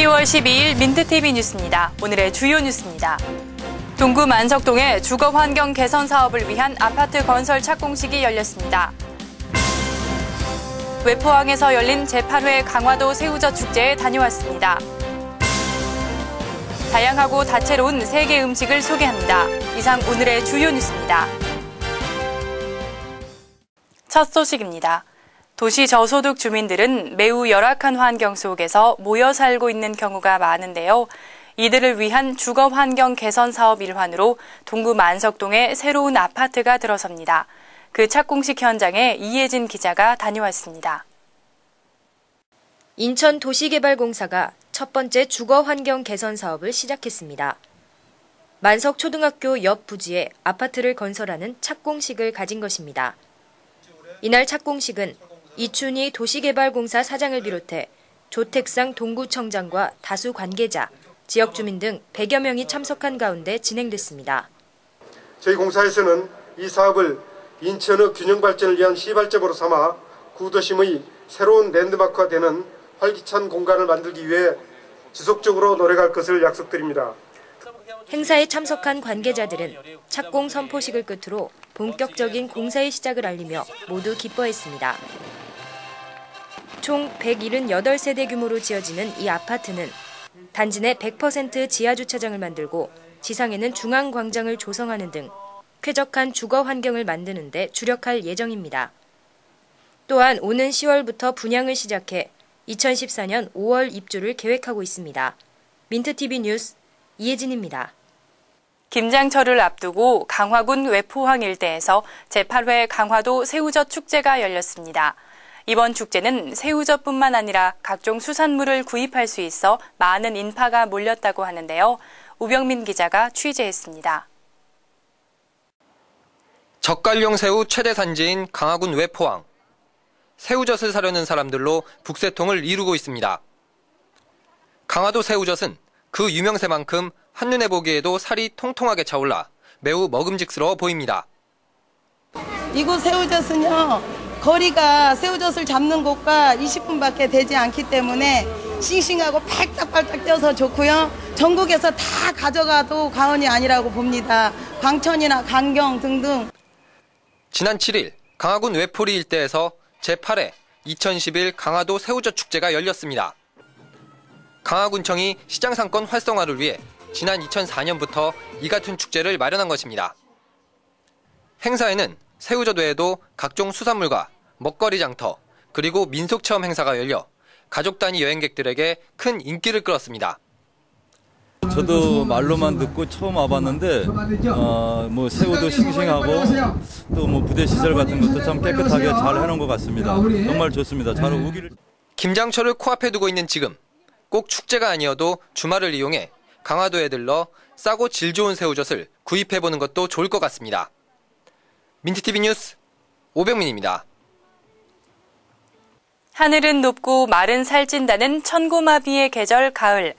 12월 12일 민트TV 뉴스입니다. 오늘의 주요 뉴스입니다. 동구 만석동의 주거환경 개선 사업을 위한 아파트 건설 착공식이 열렸습니다. 외포항에서 열린 제8회 강화도 새우젓 축제에 다녀왔습니다. 다양하고 다채로운 세계 음식을 소개합니다. 이상 오늘의 주요 뉴스입니다. 첫 소식입니다. 도시 저소득 주민들은 매우 열악한 환경 속에서 모여 살고 있는 경우가 많은데요. 이들을 위한 주거 환경 개선 사업 일환으로 동구 만석동에 새로운 아파트가 들어섭니다. 그 착공식 현장에 이혜진 기자가 다녀왔습니다. 인천도시개발공사가 첫 번째 주거 환경 개선 사업을 시작했습니다. 만석초등학교 옆 부지에 아파트를 건설하는 착공식을 가진 것입니다. 이날 착공식은 이춘희 도시개발공사 사장을 비롯해 조택상 동구청장과 다수 관계자, 지역 주민 등 100여 명이 참석한 가운데 진행됐습니다. 저희 공사에서는 이 사업을 인천의 균형 발전을 위한 시발점으로 삼아 구도심의 새로운 랜드마크가 되는 활기찬 공간을 만들기 위해 지속적으로 노력할 것을 약속드립니다. 행사에 참석한 관계자들은 착공 선포식을 끝으로 본격적인 공사의 시작을 알리며 모두 기뻐했습니다. 총 178세대 규모로 지어지는 이 아파트는 단지 내 100% 지하주차장을 만들고 지상에는 중앙광장을 조성하는 등 쾌적한 주거 환경을 만드는 데 주력할 예정입니다. 또한 오는 10월부터 분양을 시작해 2014년 5월 입주를 계획하고 있습니다. 민트TV 뉴스 이혜진입니다. 김장철을 앞두고 강화군 외포항 일대에서 제8회 강화도 새우젓 축제가 열렸습니다. 이번 축제는 새우젓뿐만 아니라 각종 수산물을 구입할 수 있어 많은 인파가 몰렸다고 하는데요. 우병민 기자가 취재했습니다. 젓갈용 새우 최대 산지인 강화군 외포항. 새우젓을 사려는 사람들로 북새통을 이루고 있습니다. 강화도 새우젓은 그 유명세만큼 한눈에 보기에도 살이 통통하게 차올라 매우 먹음직스러워 보입니다. 이곳 새우젓은요, 거리가 새우젓을 잡는 곳과 20분밖에 되지 않기 때문에 싱싱하고 팔딱팔딱 뛰어서 좋고요. 전국에서 다 가져가도 과언이 아니라고 봅니다. 광천이나 강경 등등. 지난 7일 강화군 외포리 일대에서 제8회 2011 강화도 새우젓 축제가 열렸습니다. 강화군청이 시장 상권 활성화를 위해 지난 2004년부터 이 같은 축제를 마련한 것입니다. 행사에는 새우젓 외에도 각종 수산물과 먹거리 장터, 그리고 민속체험 행사가 열려 가족 단위 여행객들에게 큰 인기를 끌었습니다. 저도 말로만 듣고 처음 와봤는데 뭐 새우도 싱싱하고 또 뭐 부대 시설 같은 것도 참 깨끗하게 잘 해놓은 것 같습니다. 정말 좋습니다. 잘 오기를. 김장철을 코앞에 두고 있는 지금 꼭 축제가 아니어도 주말을 이용해 강화도에 들러 싸고 질 좋은 새우젓을 구입해보는 것도 좋을 것 같습니다. 민트TV 뉴스 오병민입니다. 하늘은 높고 말은 살찐다는 천고마비의 계절 가을.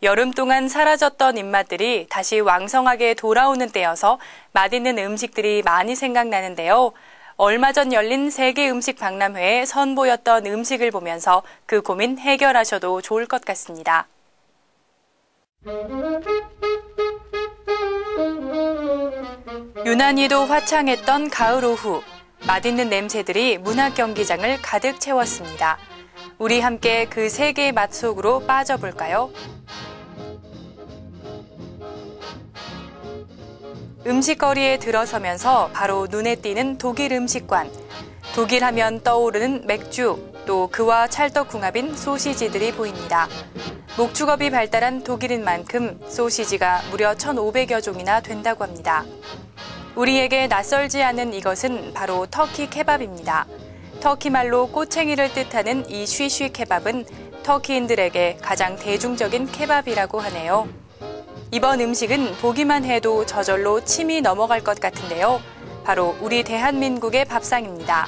여름 동안 사라졌던 입맛들이 다시 왕성하게 돌아오는 때여서 맛있는 음식들이 많이 생각나는데요. 얼마 전 열린 세계 음식 박람회에 선보였던 음식을 보면서 그 고민 해결하셔도 좋을 것 같습니다. 유난히도 화창했던 가을 오후. 맛있는 냄새들이 문학 경기장을 가득 채웠습니다. 우리 함께 그 세계의 맛 속으로 빠져볼까요? 음식거리에 들어서면서 바로 눈에 띄는 독일 음식관. 독일 하면 떠오르는 맥주, 또 그와 찰떡궁합인 소시지들이 보입니다. 목축업이 발달한 독일인 만큼 소시지가 무려 1,500여 종이나 된다고 합니다. 우리에게 낯설지 않은 이것은 바로 터키 케밥입니다. 터키 말로 꼬챙이를 뜻하는 이 쉬쉬 케밥은 터키인들에게 가장 대중적인 케밥이라고 하네요. 이번 음식은 보기만 해도 저절로 침이 넘어갈 것 같은데요. 바로 우리 대한민국의 밥상입니다.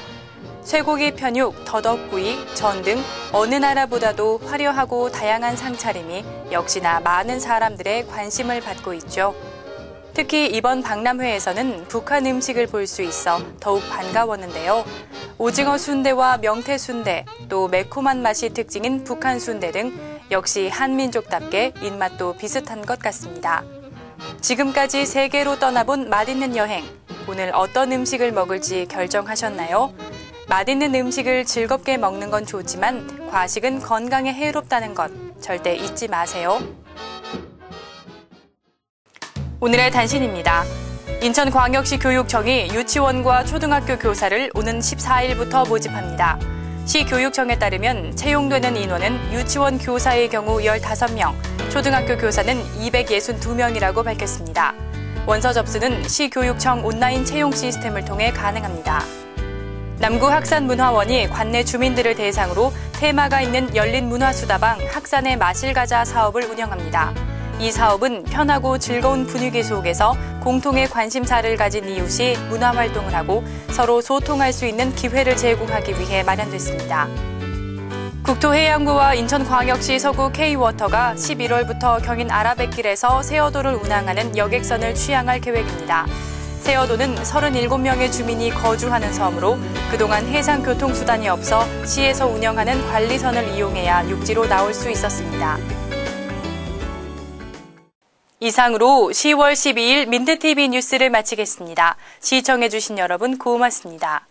쇠고기 편육, 더덕구이, 전 등 어느 나라보다도 화려하고 다양한 상차림이 역시나 많은 사람들의 관심을 받고 있죠. 특히 이번 박람회에서는 북한 음식을 볼 수 있어 더욱 반가웠는데요. 오징어 순대와 명태 순대, 또 매콤한 맛이 특징인 북한 순대 등 역시 한민족답게 입맛도 비슷한 것 같습니다. 지금까지 세계로 떠나본 맛있는 여행. 오늘 어떤 음식을 먹을지 결정하셨나요? 맛있는 음식을 즐겁게 먹는 건 좋지만 과식은 건강에 해롭다는 것 절대 잊지 마세요. 오늘의 단신입니다. 인천광역시 교육청이 유치원과 초등학교 교사를 오는 14일부터 모집합니다. 시 교육청에 따르면 채용되는 인원은 유치원 교사의 경우 15명, 초등학교 교사는 262명이라고 밝혔습니다. 원서 접수는 시 교육청 온라인 채용 시스템을 통해 가능합니다. 남구학산문화원이 관내 주민들을 대상으로 테마가 있는 열린 문화수다방 학산의 맛을 가자 사업을 운영합니다. 이 사업은 편하고 즐거운 분위기 속에서 공통의 관심사를 가진 이웃이 문화활동을 하고 서로 소통할 수 있는 기회를 제공하기 위해 마련됐습니다. 국토해양부와 인천광역시 서구 K워터가 11월부터 경인 아라뱃길에서 세어도를 운항하는 여객선을 취항할 계획입니다. 세어도는 37명의 주민이 거주하는 섬으로 그동안 해상교통수단이 없어 시에서 운영하는 관리선을 이용해야 육지로 나올 수 있었습니다. 이상으로 10월 12일 민트TV 뉴스를 마치겠습니다. 시청해주신 여러분 고맙습니다.